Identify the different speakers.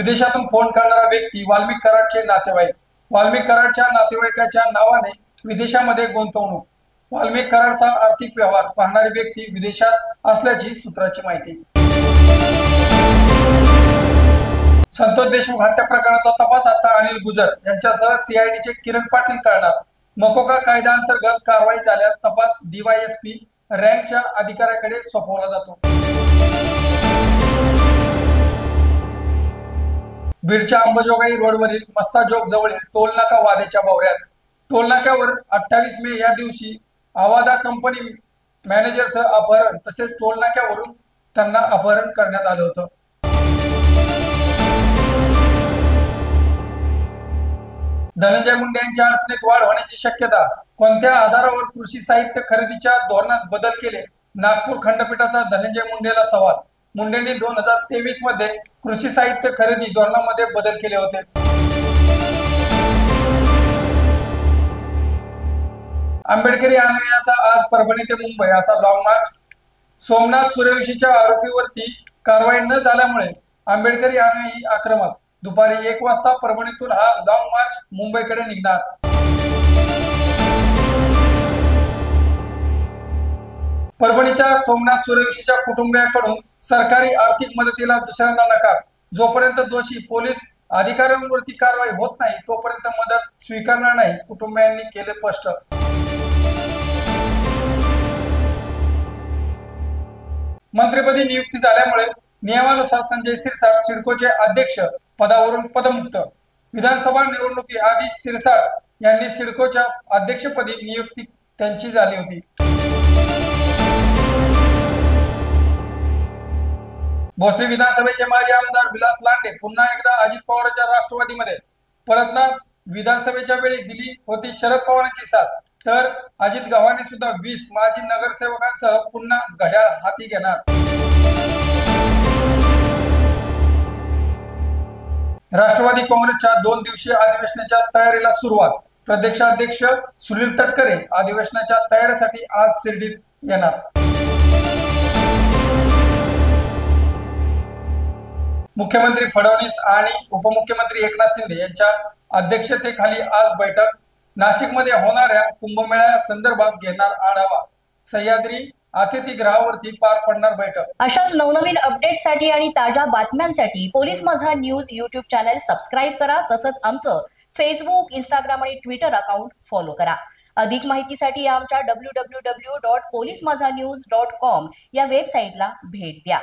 Speaker 1: विदेशातून फोन करणारा व्यक्ती वाल्मिक कराडचे नातेवाईक. वाल्मिक कराडच्या नातेवाईकाच्या नावाने विदेशामध्ये गुंतवणूक. वाल्मिक कराडचा आर्थिक व्यवहार पाहणारी व्यक्ती विदेशात असल्याची सूत्राची माहिती. संतोष देशमुख हत्या प्रकरणाचा तपास आता अनिल गुजर यांच्यासह सीआयडीचे किरण पाटील करणार. मकोका कायदा अंतर्गत कारवाई झाल्यास तपास डीवायएसपी रँकच्या अधिकाऱ्याकडे सोपवला जातो. बीडच्या अंबाजोगाई रोडवरील मस्साजोग जवळील टोलनाका वादेच्या भोवऱ्यात. टोलनाक्यावर 28 मे या दिवशी आवादा कंपनी मॅनेजरचं अपहरण तसेच टोलनाक्यावरून त्यांना अपहरण करण्यात आलं होतं. धनंजय मुंडे यांच्या अडचणीत वाढ होण्याची शक्यता. कोणत्या आधारावर कृषी साहित्य खरेदीच्या धोरणात बदल केले? नागपूर खंडपीठाचा धनंजय मुंडेला सवाल. मुंडेंनी 2023 मध्ये कृषी साहित्य खरेदी धोरणामध्ये बदल केले होते. आंबेडकरी अनुयायाचा आज परभणी ते मुंबई असा लॉंग मार्च. सोमनाथ सूर्यवंशीच्या आरोपीवरती कारवाई न झाल्यामुळे आंबेडकरी अनुयायी आक्रमक. दुपारी 1 वाजता परभणीतून हा लॉंग मार्च मुंबईकडे निघणार. परभणीच्या सोमनाथ सूर्यवंशीच्या कुटुंबियाकडून सरकारी आर्थिक मदतीला दुसऱ्यांदा नकार. जोपर्यंत दोषी पोलीस अधिकाऱ्यांवरती कारवाई होत नाही तोपर्यंत मदत स्वीकारणार नाही, कुटुंबियांनी केले स्पष्ट. मंत्रिपदी नियुक्ती झाल्यामुळे नियमानुसार संजय शिरसाट सिडकोचे अध्यक्ष पदावरून पदमुक्त. विधानसभा निवडणुकीआधी शिरसाट यांनी सिडकोच्या अध्यक्षपदी नियुक्ती त्यांची झाली होती. भोसरी विधानसभेचे माजी आमदार विलास लांडे पुन्हा एकदा अजित पवारांच्या राष्ट्रवादीमध्ये परतणार. विधानसभेच्या वेळी दिली होती शरद पवारांची साथ, तर अजित गव्हाणे सुद्धा 20 माजी नगरसेवकांसह पुन्हा घड्याळ हाती घेणार. राष्ट्रवादी काँग्रेसच्या 2 दिवसीय अधिवेशनाच्या तयारीला सुरुवात. प्रदेशाध्यक्ष सुनील तटकरे अधिवेशनाच्या तयारीसाठी आज शिर्डीत येणार. मुख्यमंत्री फडणवीस आणि उपमुख्यमंत्री एकनाथ शिंदे यांच्या अध्यक्षतेखाली आज बैठक. नाशिकमध्ये होणाऱ्या कुंभमेळ्या संदर्भात घेणार आढावा. सह्याद्री अतिथीगृहावरती पार पडणार बैठक.
Speaker 2: अशाच नवनवीन अपडेट्ससाठी आणि ताज्या बातम्यांसाठी पोलीस माझा न्यूज YouTube चॅनल सबस्क्राईब करा. तसंच आमचं फेसबुक, इंस्टाग्राम आणि ट्विटर अकाउंट फॉलो करा. अधिक माहितीसाठी आमच्या www.polismazhanews.com या वेबसाईटला भेट द्या.